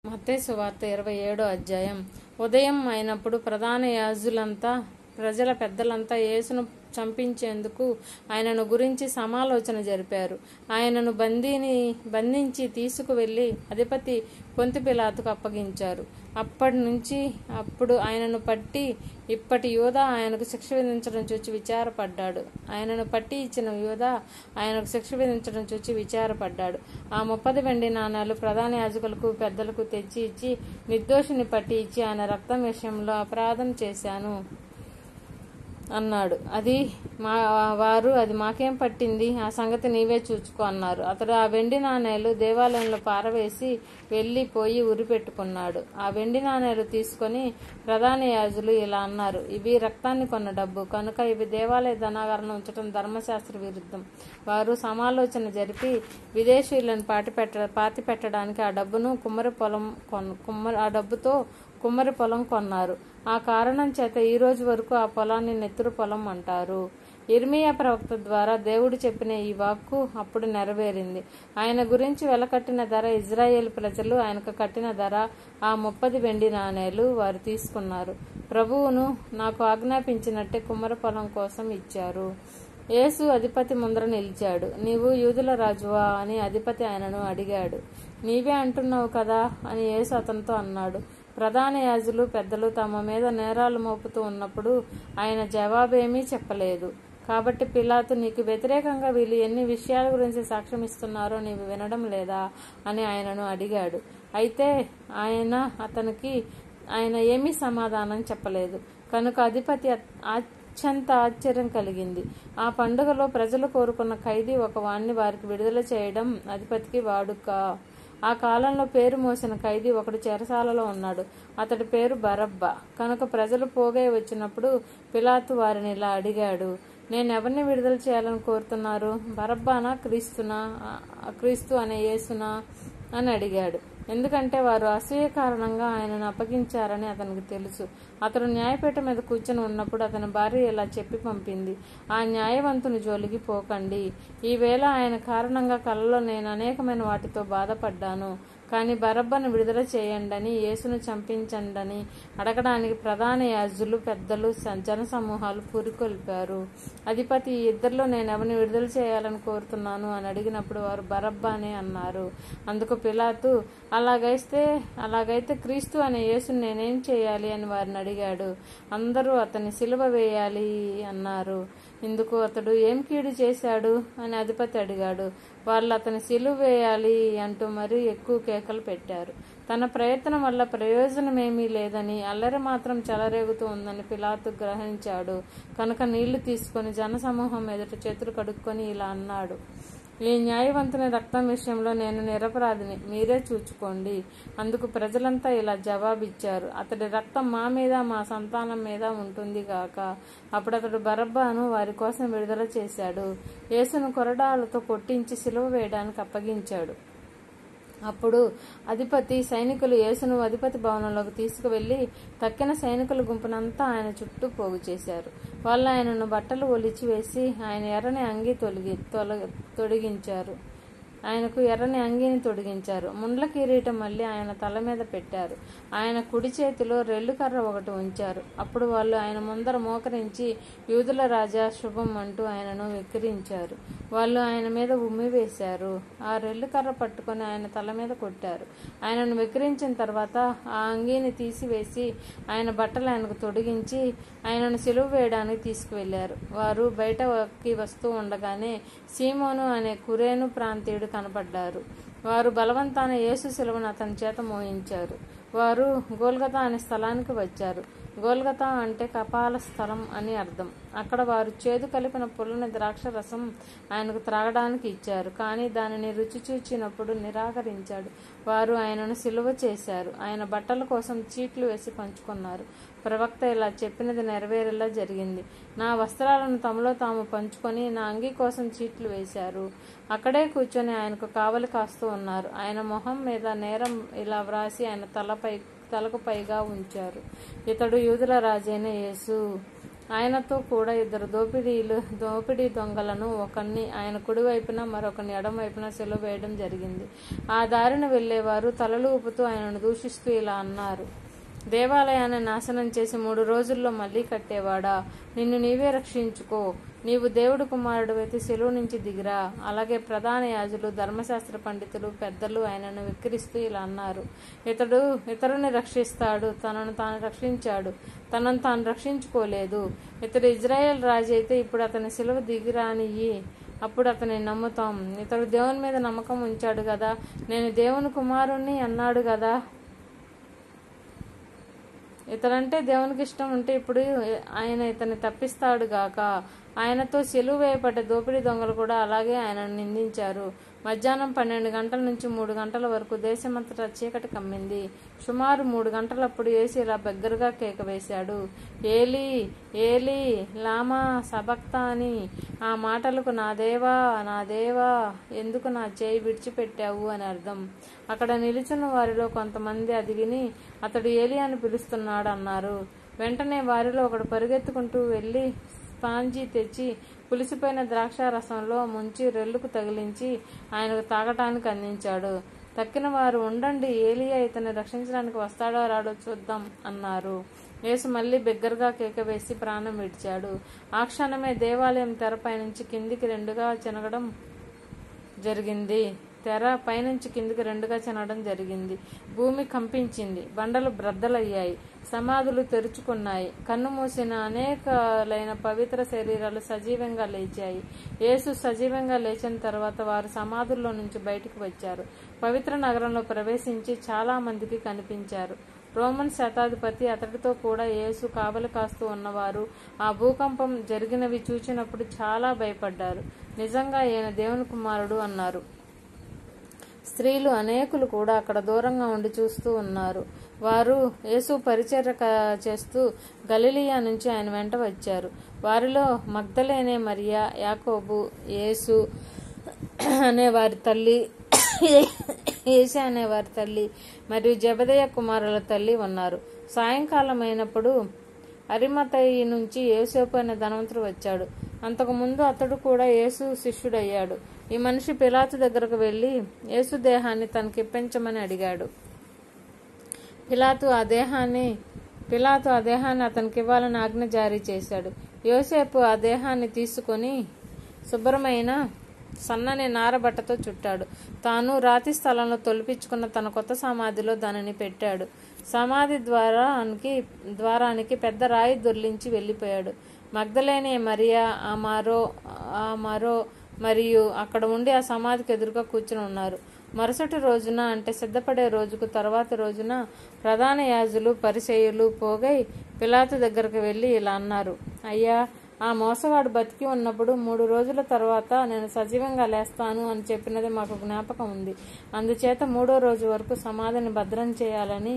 మత్తయి సువార్త 27వ అధ్యాయం. ఉదయం అయినప్పుడు ప్రధాన యాజకులంతా ప్రజల పెద్దలంతా యేసును చంపించేందుకు ఆయనను గురించి సమాలోచన జరిపారు. ఆయనను బంధించి తీసుకువెళ్లి అధిపతి పొంతి పిలాతుకు అప్పగించారు. అప్పుడు ఆయనను పట్టి ఇప్పటి యూదా ఆయనకు శిక్ష విధించడం చూచి విచారపడ్డాడు. ఆయనను పట్టి ఇచ్చిన యూదా ఆయనకు శిక్ష విధించడం చూచి విచారపడ్డాడు. ఆ 30 వెండి నాణాలు ప్రధాన యాజకులకు పెద్దలకు తెచ్చి ఇచ్చి, నిర్దోషిని పట్టి ఇచ్చి ఆయన రక్తం విషయంలో అపరాధం చేశాను అన్నాడు. వారు అది మాకేం పట్టింది, ఆ సంగతి నీవే చూచుకో అన్నారు. అతడు ఆ వెండి నాణేలు దేవాలయంలో పారవేసి వెళ్ళిపోయి ఉరిపెట్టుకున్నాడు. ఆ వెండి నాణేలు తీసుకొని ప్రధాన యాజకులు ఇలా అన్నారు, ఇవి రక్తాన్ని కొన్న డబ్బు కనుక ఇవి దేవాలయ ధనాగారంలో ఉంచడం ధర్మశాస్త్ర విరుద్ధం. వారు సమాలోచన జరిపి విదేశీయులను పాతి పెట్టడానికి ఆ డబ్బుతో కుమ్మరి పొలం కొన్నారు. ఆ కారణం చేత ఈ రోజు వరకు ఆ పొలాన్ని నెత్తురు పొలం అంటారు. ఇర్మియా ప్రవక్త ద్వారా దేవుడు చెప్పిన ఈ వాక్కు అప్పుడు నెరవేరింది. ఆయన గురించి వెలకట్టిన ధర, ఇజ్రాయేలు ప్రజలు ఆయనకు కట్టిన ధర ఆ 30 వెండి నాణేలు వారు తీసుకున్నారు. ప్రభువును నాకు ఆజ్ఞాపించినట్టే కుమ్మరి పొలం కోసం ఇచ్చారు. యేసు అధిపతి ముందర నిలిచాడు. నీవు యూదుల రాజువా అని అధిపతి ఆయనను అడిగాడు. నీవే అంటున్నావు కదా అని యేసు అతనితో అన్నాడు. ప్రధాన యాజకులు పెద్దలు తమ మీద నేరాలు మోపుతూ ఉన్నప్పుడు ఆయన జవాబేమీ చెప్పలేదు. కాబట్టి పిలాతు, నీకు వ్యతిరేకంగా వీళ్ళు ఎన్ని విషయాల గురించి సాక్ష్యం ఇస్తున్నారో నీవు వినడం లేదా అని ఆయనను అడిగాడు. అయితే ఆయన ఏమీ సమాధానం చెప్పలేదు. కనుక అధిపతి అత్యంత ఆశ్చర్యం కలిగింది. ఆ పండుగలో ప్రజలు కోరుకున్న ఖైదీ ఒక వాణ్ణి వారికి విడుదల చేయడం అధిపతికి వాడుక. ఆ కాలంలో పేరు మోసిన ఖైదీ ఒకడు చెరసాలలో ఉన్నాడు. అతడి పేరు బరబ్బా. కనుక ప్రజలు పోగై వచ్చినప్పుడు పిలాతు వారిని ఇలా అడిగాడు, నేనెవరిని విడుదల చేయాలని కోరుతున్నారు? బరబ్బానా, క్రీస్తు అనే యేసునా అని అడిగాడు. ఎందుకంటే వారు అసూయ కారణంగా ఆయనను అప్పగించారని అతనికి తెలుసు. అతడు న్యాయపీఠం మీద కూర్చొని ఉన్నప్పుడు అతని భార్య ఇలా చెప్పి పంపింది, ఆ న్యాయవంతుని జోలికి పోకండి. ఈవేళ ఆయన కారణంగా కలలో నేను అనేకమైన వాటితో బాధపడ్డాను. కానీ బరబ్బను విడుదల చేయండని, యేసును చంపించండని అడగడానికి ప్రధాన యాజకులు పెద్దలు జనసమూహాలు పురికొల్పారు. అధిపతి, ఈ ఇద్దరిలో నేనెవరిని విడుదల చేయాలని కోరుతున్నాను అని అడిగినప్పుడు వారు బరబ్బానే అన్నారు. అందుకు పిలాతు, అలాగైతే క్రీస్తు అనే యేసుని నేనేం చేయాలి అని వారిని అడిగాడు. అందరూ అతన్ని సిలువ వేయాలి అన్నారు. ఇందుకు అతడు ఏం కీడు చేశాడు అని అధిపతి అడిగాడు. వాళ్ళు అతని సిలువ వేయాలి అంటూ మరీ ఎక్కువ కేకలు పెట్టారు. తన ప్రయత్నం వల్ల ప్రయోజనమేమీ లేదని, అల్లరి మాత్రం చెలరేగుతూ ఉందని పిలాతు గ్రహించాడు. కనుక నీళ్లు తీసుకొని జనసమూహం ఎదుట చేతులు కడుక్కొని ఇలా అన్నాడు, ఈ న్యాయవంతుని రక్తం విషయంలో నేను నిరపరాధిని, మీరే చూచుకోండి. అందుకు ప్రజలంతా ఇలా జవాబిచ్చారు, అతడి రక్తం మా మీద మా సంతానం మీద ఉంటుంది గాక. అప్పుడు అతడు బరబ్బాను వారి కోసం విడుదల చేశాడు. యేసును కొరడాలతో కొట్టించి సిలువ వేయడానికి అప్పగించాడు. అప్పుడు అధిపతి సైనికులు యేసును అధిపతి భవనంలోకి తీసుకువెళ్లి తక్కిన సైనికుల గుంపునంతా ఆయన చుట్టూ పోగు చేశారు. వాళ్ళు ఆయనను బట్టలు ఒలిచివేసి ఆయనకు ఎర్రని అంగీని తొడిగించారు. ముండ్ల కిరీటం మళ్ళీ ఆయన తల మీద పెట్టారు. ఆయన కుడి చేతిలో రెల్లు కర్ర ఒకటి ఉంచారు. అప్పుడు వాళ్ళు ఆయన ముందర మోకరించి, యూదుల రాజా శుభం అంటూ ఆయనను వెక్కిరించారు. వాళ్ళు ఆయన మీద ఉమ్మివేశారు. ఆ రెల్లు కర్ర పట్టుకొని ఆయన తల మీద కొట్టారు. ఆయనను వెక్కిరించిన తర్వాత ఆ అంగీని తీసివేసి ఆయన బట్టలు ఆయనకు తొడిగించి ఆయనను సిలువ వేయడానికి తీసుకువెళ్లారు. వారు బయటకి వస్తూ ఉండగానే సీమోను అనే కురేను ప్రాంతీయుడు కనపడ్డారు. వారు బలవంతాన యేసు సిలువను అతని చేత మోయించారు. వారు గోల్గతా అనే స్థలానికి వచ్చారు. గోల్గతా అంటే కపాల స్థలం అని అర్థం. అక్కడ వారు చేదు కలిపిన పుల్లని ద్రాక్ష రసం ఆయనకు త్రాగడానికి ఇచ్చారు. కానీ దానిని రుచి చూచినప్పుడు నిరాకరించాడు. వారు ఆయనను సిలువ చేశారు. ఆయన బట్టల కోసం చీట్లు వేసి పంచుకున్నారు. ప్రవక్త ఇలా చెప్పినది నెరవేరేలా జరిగింది, నా వస్త్రాలను తమలో తాము పంచుకొని నా అంగీ కోసం చీట్లు వేశారు. అక్కడే కూర్చొని ఆయనకు కావలి కాస్తూ ఉన్నారు. ఆయన మొహం మీద నేరం ఇలా వ్రాసి ఆయన తలకు పైగా ఉంచారు, ఇతడు యూదుల రాజైన యేసు. ఆయనతో కూడా 2 దోపిడీ దొంగలను, ఒకరిని ఆయన కుడివైపున మరొకరిని ఎడమవైపున సిలువ వేయడం జరిగింది. ఆ దారిన వెళ్లేవారు తలలు ఊపుతూ ఆయనను దూషిస్తూ ఇలా అన్నారు: దేవాలయాన్ని నాశనం చేసి 3 రోజుల్లో మళ్లీ కట్టేవాడా, నిన్ను నీవే రక్షించుకో. నీవు దేవుడు కుమారుడివైతే సిలువ నుంచి దిగిరా. అలాగే ప్రధాన యాజకులు, ధర్మశాస్త్ర పండితులు, పెద్దలు ఆయనను వెక్కిరిస్తూ ఇలా అన్నారు: ఇతడు ఇతరుని రక్షిస్తాడు, తనను తాను రక్షించాడు, తనను తాను రక్షించుకోలేదు. ఇతడు ఇజ్రాయెల్ రాజు అయితే ఇప్పుడు అతని సిలువ దిగిరానియ్యి, అప్పుడు అతని నమ్ముతాం. ఇతడు దేవుని మీద నమ్మకం ఉంచాడు కదా, నేను దేవుని కుమారుణ్ణి అన్నాడు కదా. ఇతడంటే దేవునికి ఇష్టం ఉంటే ఇప్పుడు ఆయన ఇతన్ని తప్పిస్తాడు గాక. ఆయనతో సిలువ వేయబడ్డ దోపిడీ దొంగలు కూడా అలాగే ఆయనను నిందించారు. మధ్యాహ్నం 12 గంటల నుంచి 3 గంటల వరకు దేశమంతటా చీకటి కమ్మింది. సుమారు 3 గంటలప్పుడు యేసు ఇలా బిగ్గరగా కేక వేశాడు: ఏలీ ఏలీ లామా సబక్తాని. ఆ మాటలకు నా దేవా నా దేవా, ఎందుకు నా చేయి విడిచిపెట్టావు అని అర్థం. అక్కడ నిలిచిన వారిలో కొంతమంది అది విని అతడు ఏలీ అని పిలుస్తున్నాడు అన్నారు. వెంటనే వారిలో ఒకడు పరిగెత్తుకుంటూ వెళ్లి స్పాంజీ తెచ్చి పులిసిపోయిన ద్రాక్ష రసంలో ముంచి రెల్లుకు తగిలించి ఆయనకు తాగటానికి అందించాడు. తక్కిన వారు, ఉండండి, ఏలియా ఇతన్ని రక్షించడానికి వస్తాడో రాడో చూద్దాం అన్నారు. యేసు మళ్లీ బిగ్గరగా కేక వేసి ప్రాణం విడిచాడు. ఆ క్షణమే దేవాలయం తెర పైనుంచి కిందికి 2గా చినగడం జరిగింది. తెర పైనుంచి కిందికి 2గా చినగడం జరిగింది. భూమి కంపించింది. బండలు బ్రద్దలయ్యాయి. సమాధులు తెరుచుకున్నాయి. కన్ను మూసిన అనేకలైన పవిత్ర శరీరాలు సజీవంగా లేచాయి. యేసు సజీవంగా లేచిన తర్వాత వారు సమాధుల్లో నుంచి బయటికి వచ్చారు. పవిత్ర నగరంలో ప్రవేశించి చాలా మందికి కనిపించారు. రోమన్ శతాధిపతి, అతడితో కూడా యేసు కావలి కాస్తూ ఉన్నవారు ఆ భూకంపం జరిగినవి చూచినప్పుడు చాలా భయపడ్డారు. నిజంగా ఈయన దేవుని కుమారుడు అన్నారు. స్త్రీలు అనేకులు కూడా అక్కడ దూరంగా ఉండి చూస్తూ ఉన్నారు. వారు యేసు పరిచర్య చేస్తూ గలిలియా నుంచి ఆయన వెంట వచ్చారు. వారిలో మగ్దలేనే మరియా, యాకోబు, యేసు అనేవారి తల్లి, యేసు అనేవారి తల్లి మరియు జెబెదయి కుమారుల తల్లి ఉన్నారు. సాయంకాలం అయినప్పుడు అరిమతయి నుంచి యోసేపు అనే ధనవంతుడు వచ్చాడు. అంతకుముందు అతడు కూడా యేసు శిష్యుడయ్యాడు. ఈ మనిషి పిలాతు దగ్గరకు వెళ్లి యేసు దేహాన్ని తనకిప్పించమని అడిగాడు. పిలాతు ఆ దేహాన్ని అతనికి ఇవ్వాలని ఆజ్ఞ జారీ చేశాడు. యోసేపు ఆ దేహాన్ని తీసుకొని శుభ్రమైన సన్నని నారబట్టతో చుట్టాడు. తాను రాతి స్థలంలో తొలిపించుకున్న తన కొత్త సమాధిలో దానిని పెట్టాడు. సమాధి ద్వారానికి పెద్ద రాయి దొర్లించి వెళ్లిపోయాడు. మగ్దలేనే మరియా, ఆ మరో మరియు అక్కడ ఉండి ఆ సమాధికి ఎదురుగా కూర్చుని ఉన్నారు. మరుసటి రోజున, అంటే సిద్ధపడే రోజుకు తర్వాతి రోజున ప్రధాన యాజకులు, పరిసయ్యులు పోగై పిలాతు దగ్గరకు వెళ్లి ఇలా అన్నారు: అయ్యా, ఆ మోసవాడు బతికి ఉన్నప్పుడు 3 రోజుల తర్వాత నేను సజీవంగా లేస్తాను అని చెప్పినది మాకు జ్ఞాపకం ఉంది. అందుచేత 3వ రోజు వరకు సమాధిని భద్రం చేయాలని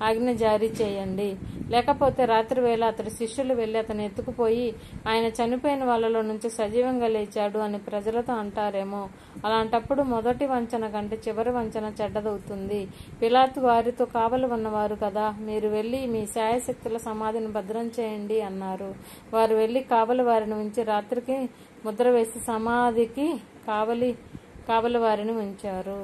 ఆజ్ఞ జారీ చేయండి. లేకపోతే రాత్రి వేళ అతడి శిష్యులు వెళ్లి అతను ఎత్తుకుపోయి ఆయన చనిపోయిన వాళ్ళలో నుంచి సజీవంగా లేచాడు అని ప్రజలతో అంటారేమో. అలాంటప్పుడు మొదటి వంచన కంటే చివరి వంచన చెడ్డదవుతుంది. పిలాతు వారితో, కావలి ఉన్నవారు కదా, మీరు వెళ్లి మీ శాయశక్తుల సమాధిని భద్రం చేయండి అన్నారు. వారు వెళ్లి కావలి వారిని ఉంచి రాత్రికి ముద్ర వేసి సమాధికి కావలి వారిని ఉంచారు.